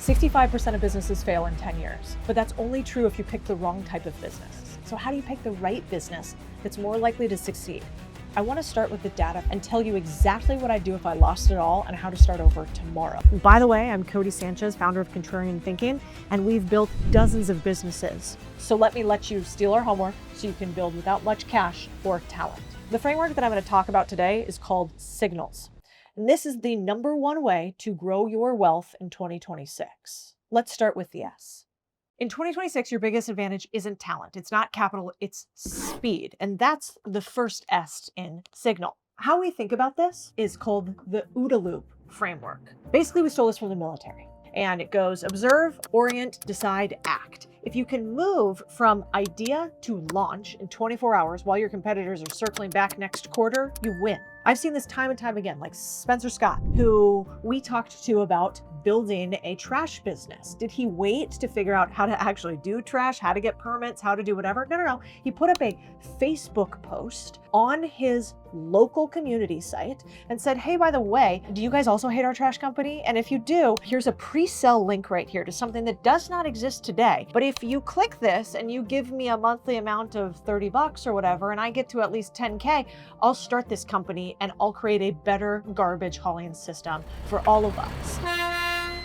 65% of businesses fail in 10 years, but that's only true if you pick the wrong type of business. So how do you pick the right business that's more likely to succeed? I want to start with the data and tell you exactly what I'd do if I lost it all and how to start over tomorrow. By the way, I'm Codie Sanchez, founder of Contrarian Thinking, and we've built dozens of businesses. So let you steal our homework so you can build without much cash or talent. The framework that I'm going to talk about today is called signals. And this is the number one way to grow your wealth in 2026. Let's start with the S. In 2026, your biggest advantage isn't talent. It's not capital, it's speed. And that's the first S in signal. How we think about this is called the OODA loop framework. Basically, we stole this from the military. And it goes observe, orient, decide, act. If you can move from idea to launch in 24 hours while your competitors are circling back next quarter, you win. I've seen this time and time again, like Spencer Scott, who we talked to about building a trash business. Did he wait to figure out how to actually do trash, how to get permits, how to do whatever? No. He put up a Facebook post on his local community site and said, hey, by the way, do you guys also hate our trash company? And if you do, here's a pre-sell link right here to something that does not exist today. But if you click this and you give me a monthly amount of $30 or whatever, and I get to at least 10K, I'll start this company and I'll create a better garbage hauling system for all of us.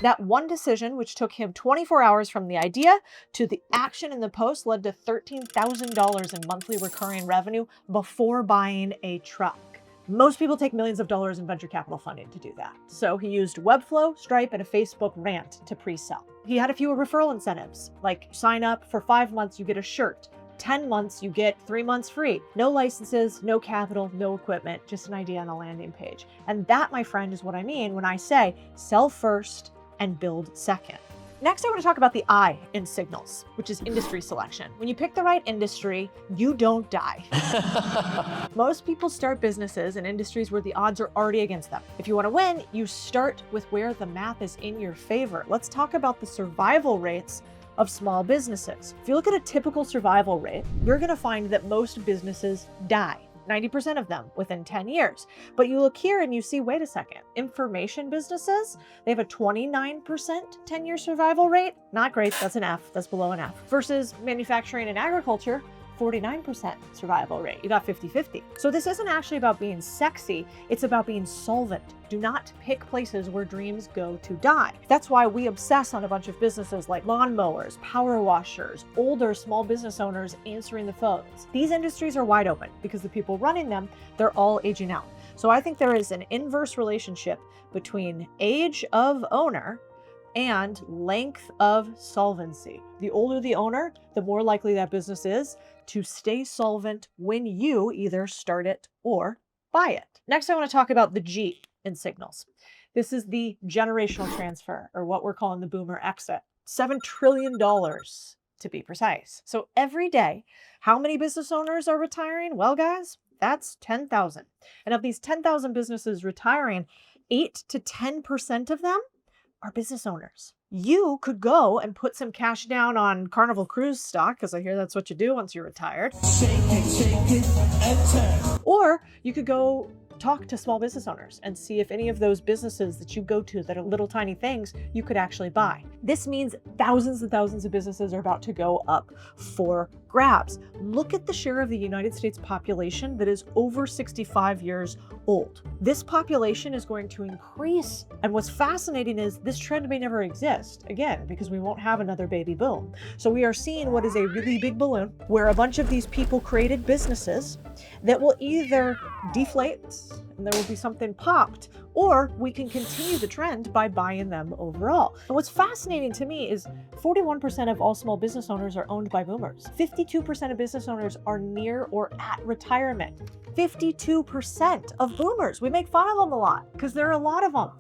That one decision, which took him 24 hours from the idea to the action in the post, led to $13,000 in monthly recurring revenue before buying a truck. Most people take millions of dollars in venture capital funding to do that. So he used Webflow, Stripe, and a Facebook rant to pre-sell. He had a few referral incentives, like sign up for 5 months, you get a shirt. 10 months, you get 3 months free. No licenses, no capital, no equipment, just an idea on a landing page. And that, my friend, is what I mean when I say sell first and build second. Next, I want to talk about the I in signals, which is industry selection. When you pick the right industry, you don't die. Most people start businesses in industries where the odds are already against them. If you want to win, you start with where the math is in your favor. Let's talk about the survival rates of small businesses. If you look at a typical survival rate, you're going to find that most businesses die. 90% of them within 10 years. But you look here and you see, wait a second, information businesses, they have a 29% 10-year survival rate. Not great, that's an F, that's below an F. Versus manufacturing and agriculture, 49% survival rate. You got 50-50. So this isn't actually about being sexy, it's about being solvent. Do not pick places where dreams go to die. That's why we obsess on a bunch of businesses like lawnmowers, power washers, older small business owners answering the phones. These industries are wide open because the people running them, they're all aging out. So I think there is an inverse relationship between age of owner and length of solvency. The older the owner, the more likely that business is to stay solvent when you either start it or buy it. Next, I want to talk about the G in signals. This is the generational transfer, or what we're calling the boomer exit. $7 trillion to be precise. So every day, how many business owners are retiring? Well, guys, that's 10,000. And of these 10,000 businesses retiring, 8 to 10% of them are business owners. You could go and put some cash down on Carnival Cruise stock, because I hear that's what you do once you're retired. Shake it, and turn. Or you could go talk to small business owners and see if any of those businesses that you go to that are little tiny things you could actually buy. This means thousands and thousands of businesses are about to go up for grabs. Look at the share of the United States population that is over 65 years old. This population is going to increase. And what's fascinating is this trend may never exist again, because we won't have another baby boom. So we are seeing what is a really big balloon where a bunch of these people created businesses that will either deflate and there will be something popped, or we can continue the trend by buying them overall. And what's fascinating to me is 41% of all small business owners are owned by boomers. 52% of business owners are near or at retirement. 52% of boomers. We make fun of them a lot because there are a lot of them.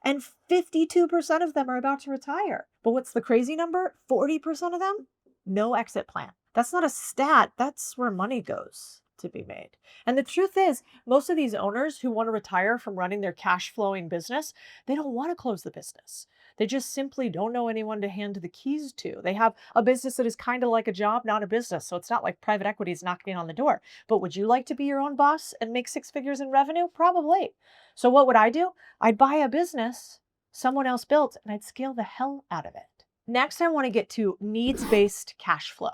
And 52% of them are about to retire. But what's the crazy number? 40% of them, no exit plan. That's not a stat, that's where money goes to be made. And the truth is, most of these owners who want to retire from running their cash flowing business, they don't want to close the business. They just simply don't know anyone to hand the keys to. They have a business that is kind of like a job, not a business. So it's not like private equity is knocking on the door. But would you like to be your own boss and make 6 figures in revenue? Probably. So what would I do? I'd buy a business someone else built, and I'd scale the hell out of it. Next, I want to get to needs-based cash flow.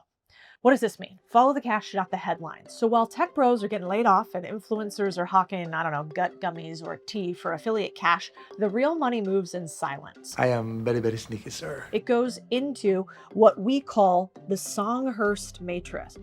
What does this mean? Follow the cash, not the headlines. So while tech bros are getting laid off and influencers are hawking, I don't know, gut gummies or tea for affiliate cash, the real money moves in silence. I am very, very sneaky, sir. It goes into what we call the Songhurst matrix.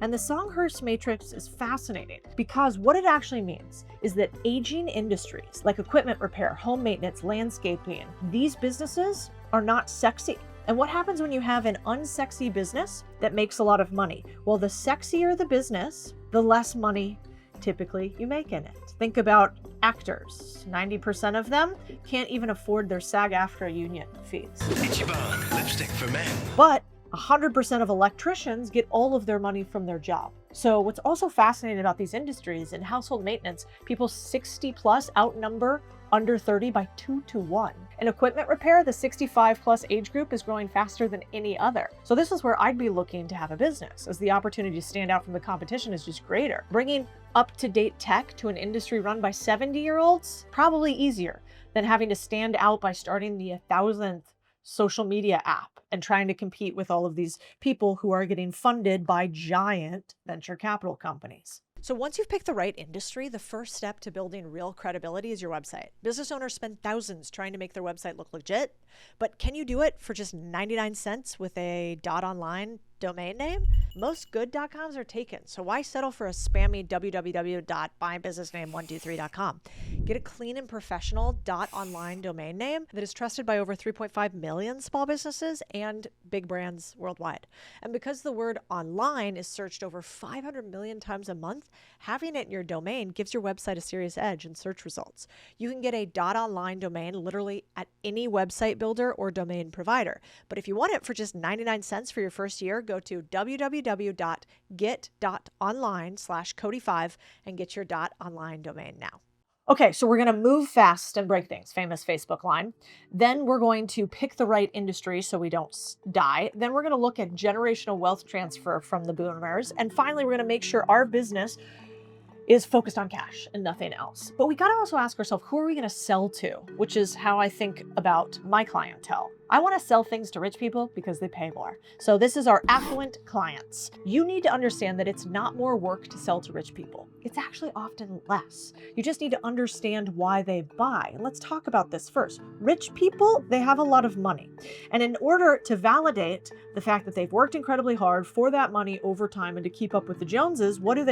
And the Songhurst matrix is fascinating because what it actually means is that aging industries like equipment repair, home maintenance, landscaping, these businesses are not sexy. And what happens when you have an unsexy business that makes a lot of money? Well, the sexier the business, the less money typically you make in it. Think about actors. 90% of them can't even afford their SAG-AFTRA union fees. Ichiban, lipstick for men. But 100% of electricians get all of their money from their job. So what's also fascinating about these industries, in household maintenance, people 60 plus outnumber under 30 by 2 to 1. In equipment repair, the 65 plus age group is growing faster than any other. So this is where I'd be looking to have a business, as the opportunity to stand out from the competition is just greater. Bringing up-to-date tech to an industry run by 70-year-olds, probably easier than having to stand out by starting the 1,000th social media app and trying to compete with all of these people who are getting funded by giant venture capital companies. So once you've picked the right industry, the first step to building real credibility is your website. Business owners spend thousands trying to make their website look legit, but can you do it for just 99 cents with a .online domain name? Most good .coms are taken, so why settle for a spammy www.mybusinessname123.com? Get a clean and professional .online domain name that is trusted by over 3.5 million small businesses and big brands worldwide. And because the word online is searched over 500 million times a month, having it in your domain gives your website a serious edge in search results. You can get a .online domain literally at any website builder or domain provider. But if you want it for just 99 cents for your first year, go to www.get.online/Codie5 and get your .online domain now. Okay, so we're going to move fast and break things, famous Facebook line. Then we're going to pick the right industry so we don't die. Then we're going to look at generational wealth transfer from the boomers. And finally, we're going to make sure our business is focused on cash and nothing else. But we got to also ask ourselves, who are we going to sell to? Which is how I think about my clientele. I want to sell things to rich people because they pay more. So this is our affluent clients. You need to understand that it's not more work to sell to rich people. It's actually often less. You just need to understand why they buy. And let's talk about this first. Rich people, they have a lot of money. And in order to validate the fact that they've worked incredibly hard for that money over time and to keep up with the Joneses, what do?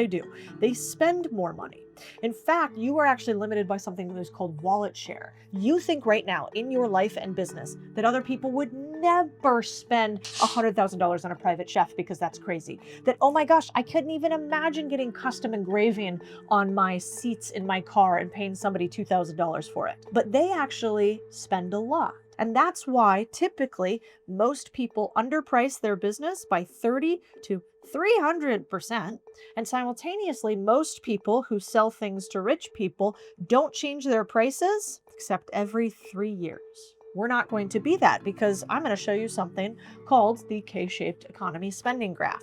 They spend more money. In fact, you are actually limited by something that is called wallet share. You think right now in your life and business that other people would never spend $100,000 on a private chef because that's crazy. That, oh my gosh, I couldn't even imagine getting custom engraving on my seats in my car and paying somebody $2,000 for it. But they actually spend a lot. And that's why typically most people underprice their business by 30 to 300%. And simultaneously, most people who sell things to rich people don't change their prices except every 3 years. We're not going to be that because I'm going to show you something called the K-shaped economy spending graph.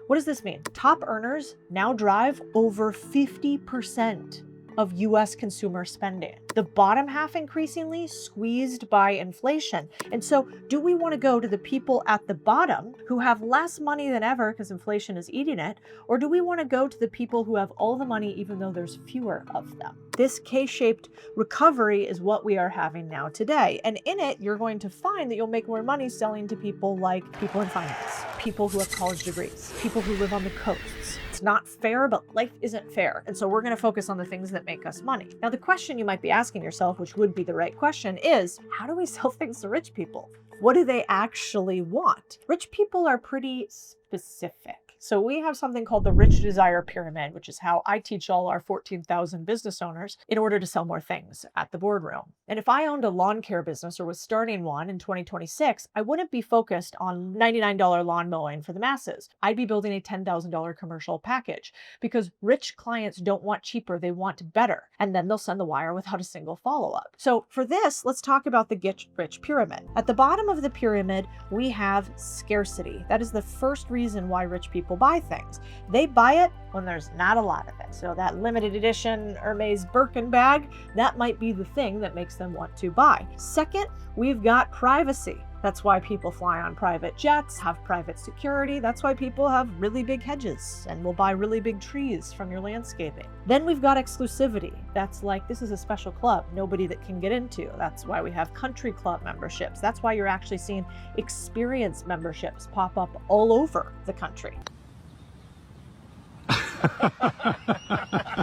What does this mean? Top earners now drive over 50% of US consumer spending. The bottom half increasingly squeezed by inflation. And so do we want to go to the people at the bottom who have less money than ever because inflation is eating it? Or do we want to go to the people who have all the money even though there's fewer of them? This K-shaped recovery is what we are having now today. And in it, you're going to find that you'll make more money selling to people like people in finance, people who have college degrees, people who live on the coasts. It's not fair, but life isn't fair. And so we're going to focus on the things that make us money. Now, the question you might be asking yourself, which would be the right question, is how do we sell things to rich people? What do they actually want? Rich people are pretty specific. So we have something called the Rich Desire Pyramid, which is how I teach all our 14,000 business owners in order to sell more things at the boardroom. And if I owned a lawn care business or was starting one in 2026, I wouldn't be focused on $99 lawn mowing for the masses. I'd be building a $10,000 commercial package because rich clients don't want cheaper, they want better. And then they'll send the wire without a single follow-up. So for this, let's talk about the Get Rich Pyramid. At the bottom of the pyramid, we have scarcity. That is the first reason why rich people people buy things. They buy it when there's not a lot of it. So that limited edition Hermes Birkin bag, that might be the thing that makes them want to buy. Second, we've got privacy. That's why people fly on private jets, have private security. That's why people have really big hedges and will buy really big trees from your landscaping. Then we've got exclusivity. That's like, this is a special club, nobody that can get into. That's why we have country club memberships. That's why you're actually seeing experience memberships pop up all over the country.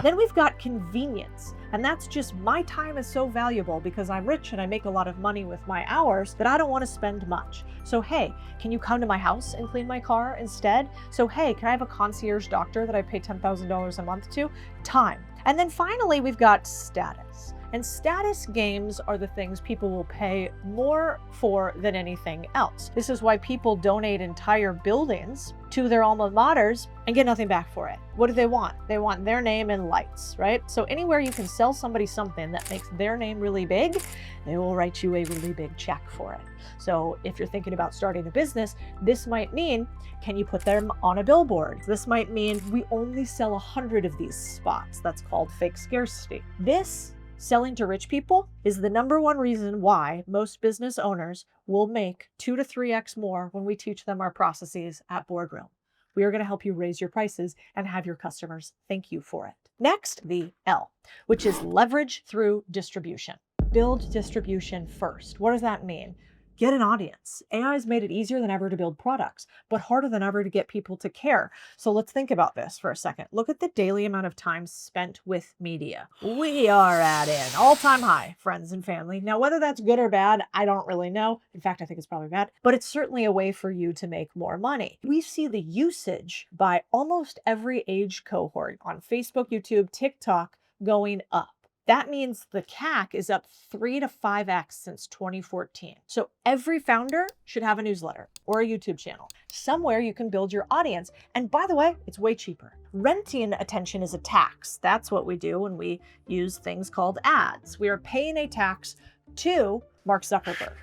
Then we've got convenience. And that's just, my time is so valuable because I'm rich and I make a lot of money with my hours that I don't want to spend much. So hey, can you come to my house and clean my car instead? So hey, can I have a concierge doctor that I pay $10,000 a month to? Time. And then finally, we've got status. And status games are the things people will pay more for than anything else. This is why people donate entire buildings to their alma maters and get nothing back for it. What do they want? They want their name and lights, right? So anywhere you can sell somebody something that makes their name really big, they will write you a really big check for it. So if you're thinking about starting a business, this might mean, can you put them on a billboard? This might mean we only sell 100 of these spots. That's called fake scarcity. This selling to rich people is the #1 reason why most business owners will make 2 to 3x more when we teach them our processes at Boardroom. We are going to help you raise your prices and have your customers thank you for it. Next, the L, which is leverage through distribution. Build distribution first. What does that mean? Get an audience. AI has made it easier than ever to build products, but harder than ever to get people to care. So let's think about this for a second. Look at the daily amount of time spent with media. We are at an all-time high, friends and family. Now, whether that's good or bad, I don't really know. In fact, I think it's probably bad, but it's certainly a way for you to make more money. We see the usage by almost every age cohort on Facebook, YouTube, TikTok going up. That means the CAC is up 3 to 5x since 2014. So every founder should have a newsletter or a YouTube channel, somewhere you can build your audience. And by the way, it's way cheaper. Renting attention is a tax. That's what we do when we use things called ads. We are paying a tax to Mark Zuckerberg.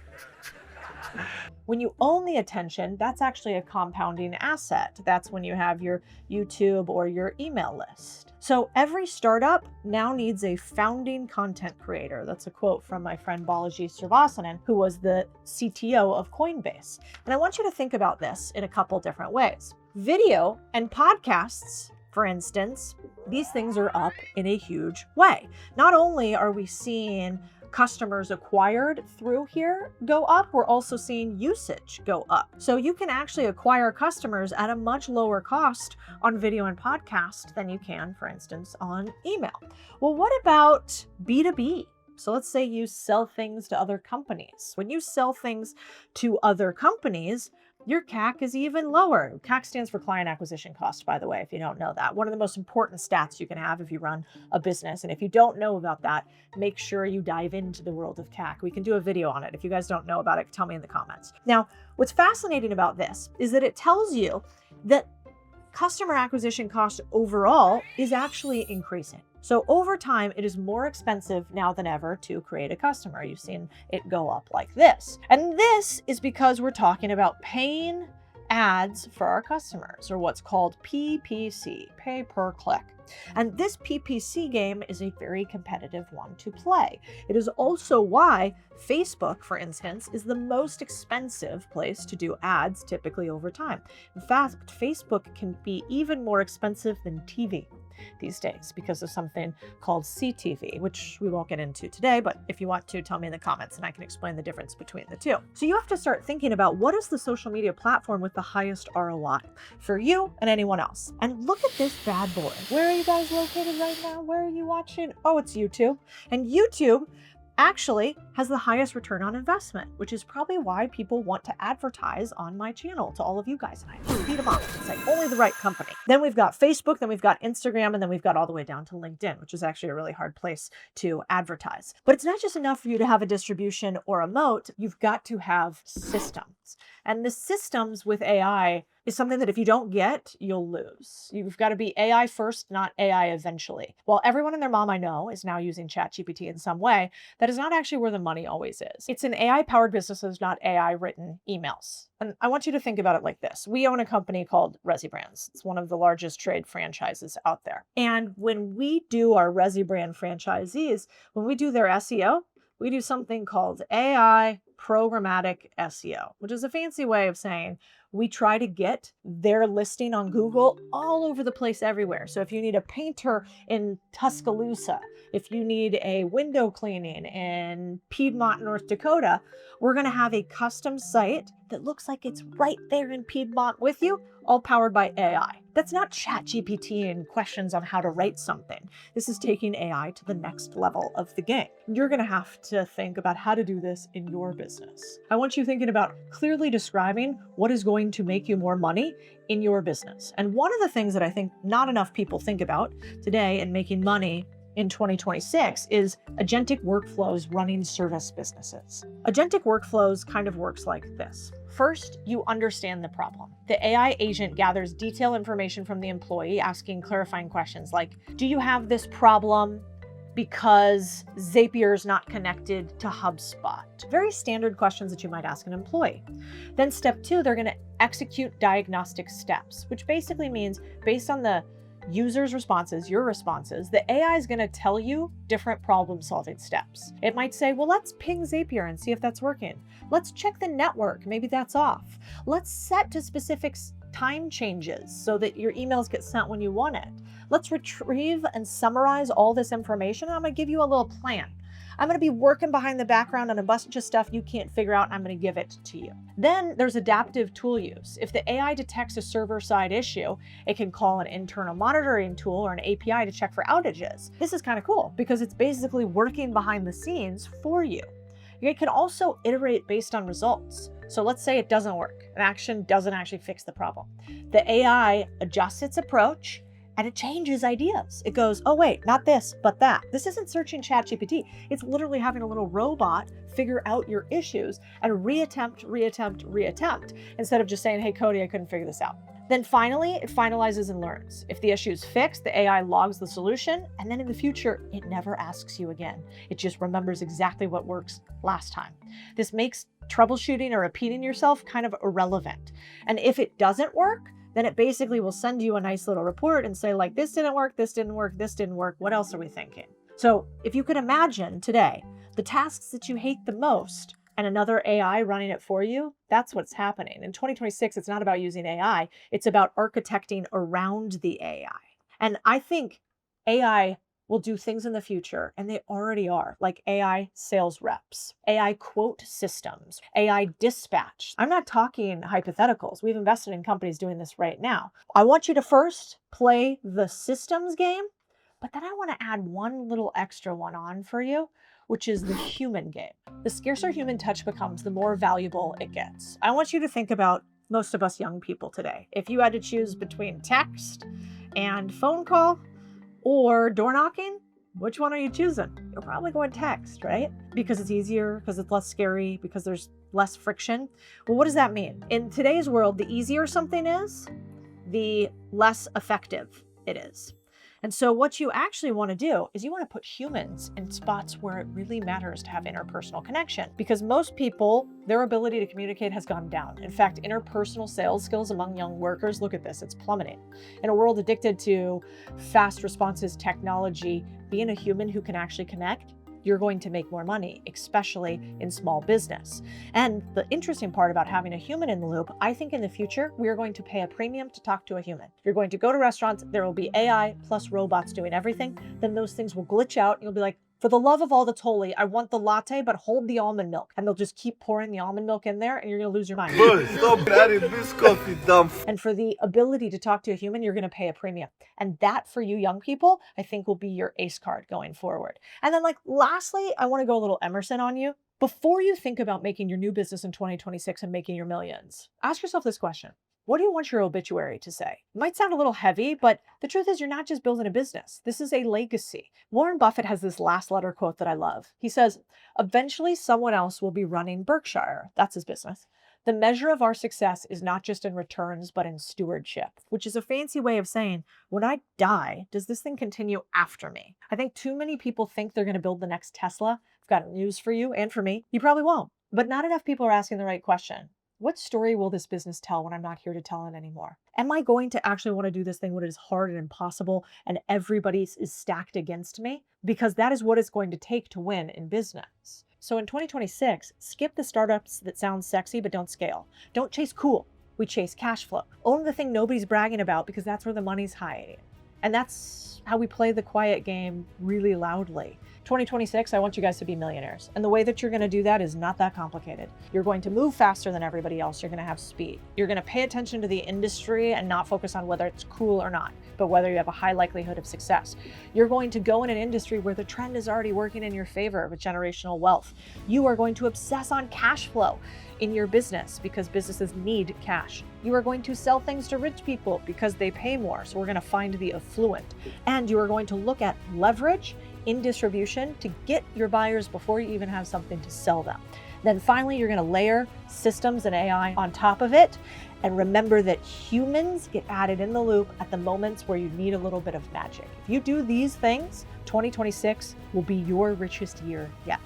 When you own the attention, that's actually a compounding asset. That's when you have your YouTube or your email list. So every startup now needs a founding content creator. That's a quote from my friend Balaji Srinivasan, who was the CTO of Coinbase. And I want you to think about this in a couple different ways. Video and podcasts, for instance, these things are up in a huge way. Not only are we seeing customers acquired through here go up, we're also seeing usage go up. So you can actually acquire customers at a much lower cost on video and podcast than you can, for instance, on email. Well, what about B2B? So let's say you sell things to other companies. When you sell things to other companies, your CAC is even lower. CAC stands for client acquisition cost, by the way, if you don't know that. One of the most important stats you can have if you run a business. And if you don't know about that, make sure you dive into the world of CAC. We can do a video on it. If you guys don't know about it, tell me in the comments. Now, what's fascinating about this is that it tells you that customer acquisition cost overall is actually increasing. So over time, it is more expensive now than ever to create a customer. You've seen it go up like this. And this is because we're talking about paying ads for our customers, or what's called PPC, pay per click. And this PPC game is a very competitive one to play. It is also why Facebook, for instance, is the most expensive place to do ads typically over time. In fact, Facebook can be even more expensive than TV these days because of something called CTV, which we won't get into today, but if you want to, tell me in the comments and I can explain the difference between the two. So you have to start thinking about what is the social media platform with the highest ROI for you and anyone else. And look at this bad boy. Where are you guys located right now? Where are you watching? Oh, it's YouTube. And YouTube actually has the highest return on investment, which is probably why people want to advertise on my channel to all of you guys. And I beat them up and say only the right company. Then we've got Facebook, then we've got Instagram, and then we've got all the way down to LinkedIn, which is actually a really hard place to advertise. But it's not just enough for you to have a distribution or a moat. You've got to have systems. And the systems with AI is something that if you don't get, you'll lose. You've got to be AI first, not AI eventually. While everyone and their mom I know is now using ChatGPT in some way, that is not actually where the money always is. It's in AI-powered businesses, not AI-written emails. And I want you to think about it like this. We own a company called ResiBrands. It's one of the largest trade franchises out there. And when we do our ResiBrand franchisees, when we do their SEO, we do something called AI programmatic SEO, which is a fancy way of saying we try to get their listing on Google all over the place everywhere. So if you need a painter in Tuscaloosa, if you need a window cleaning in Piedmont, North Dakota, we're going to have a custom site that looks like it's right there in Piedmont with you, all powered by AI. That's not ChatGPT and questions on how to write something. This is taking AI to the next level of the game. You're going to have to think about how to do this in your business. I want you thinking about clearly describing what is going to make you more money in your business. And one of the things that I think not enough people think about today in making money in 2026 is agentic workflows running service businesses. Agentic workflows kind of works like this. First, you understand the problem. The AI agent gathers detailed information from the employee, asking clarifying questions like, do you have this problem because Zapier is not connected to HubSpot? Very standard questions that you might ask an employee. Then step 2, they're going to execute diagnostic steps, which basically means based on the user's responses, your responses, the AI is going to tell you different problem-solving steps. It might say, well, let's ping Zapier and see if that's working. Let's check the network. Maybe that's off. Let's set to specific time changes so that your emails get sent when you want it. Let's retrieve and summarize all this information. And I'm going to give you a little plan. I'm going to be working behind the background on a bunch of stuff you can't figure out, and I'm going to give it to you. Then there's adaptive tool use. If the AI detects a server-side issue, it can call an internal monitoring tool or an API to check for outages. This is kind of cool because it's basically working behind the scenes for you. It can also iterate based on results. So let's say it doesn't work. An action doesn't actually fix the problem. The AI adjusts its approach and it changes ideas. It goes, oh wait, not this, but that. This isn't searching ChatGPT. It's literally having a little robot figure out your issues and reattempt, instead of just saying, hey, Codie, I couldn't figure this out. Then finally, it finalizes and learns. If the issue is fixed, the AI logs the solution, and then in the future, it never asks you again. It just remembers exactly what works last time. This makes troubleshooting or repeating yourself kind of irrelevant. And if it doesn't work, then it basically will send you a nice little report and say, like, this didn't work, this didn't work, this didn't work. What else are we thinking? So if you could imagine today, the tasks that you hate the most and another AI running it for you, that's what's happening. In 2026, it's not about using AI. It's about architecting around the AI. And I think AI will do things in the future, and they already are, like AI sales reps, AI quote systems, AI dispatch. I'm not talking hypotheticals. We've invested in companies doing this right now. I want you to first play the systems game, but then I want to add one little extra one on for you, which is the human game. The scarcer human touch becomes, the more valuable it gets. I want you to think about most of us young people today. If you had to choose between text and phone call, or door knocking, which one are you choosing? You're probably going text, right? Because it's easier, because it's less scary, because there's less friction. Well, what does that mean? In today's world, the easier something is, the less effective it is. And so what you actually want to do is you want to put humans in spots where it really matters to have interpersonal connection, because most people, their ability to communicate has gone down. In fact, interpersonal sales skills among young workers, look at this, it's plummeting. In a world addicted to fast responses, technology, being a human who can actually connect, you're going to make more money, especially in small business. And the interesting part about having a human in the loop, I think in the future, we are going to pay a premium to talk to a human. You're going to go to restaurants, there will be AI plus robots doing everything. Then those things will glitch out and you'll be like, for the love of all that's holy, I want the latte, but hold the almond milk. And they'll just keep pouring the almond milk in there and you're gonna lose your mind. Stop adding this coffee, dumb. And for the ability to talk to a human, you're gonna pay a premium. And that for you young people, I think will be your ace card going forward. And then lastly, I wanna go a little Emerson on you. Before you think about making your new business in 2026 and making your millions, ask yourself this question. What do you want your obituary to say? It might sound a little heavy, but the truth is you're not just building a business. This is a legacy. Warren Buffett has this last letter quote that I love. He says, eventually someone else will be running Berkshire. That's his business. The measure of our success is not just in returns, but in stewardship, which is a fancy way of saying, when I die, does this thing continue after me? I think too many people think they're going to build the next Tesla. I've got news for you and for me. You probably won't. But not enough people are asking the right question. What story will this business tell when I'm not here to tell it anymore? Am I going to actually want to do this thing when it is hard and impossible and everybody is stacked against me? Because that is what it's going to take to win in business. So in 2026, skip the startups that sound sexy but don't scale. Don't chase cool. We chase cash flow. Own the thing nobody's bragging about because that's where the money's hiding. And that's how we play the quiet game really loudly. 2026, I want you guys to be millionaires. And the way that you're going to do that is not that complicated. You're going to move faster than everybody else. You're going to have speed. You're going to pay attention to the industry and not focus on whether it's cool or not, but whether you have a high likelihood of success. You're going to go in an industry where the trend is already working in your favor with generational wealth. You are going to obsess on cash flow in your business because businesses need cash. You are going to sell things to rich people because they pay more. So we're going to find the affluent. And you are going to look at leverage in distribution to get your buyers before you even have something to sell them. Then finally, you're going to layer systems and AI on top of it. And remember that humans get added in the loop at the moments where you need a little bit of magic. If you do these things, 2026 will be your richest year yet.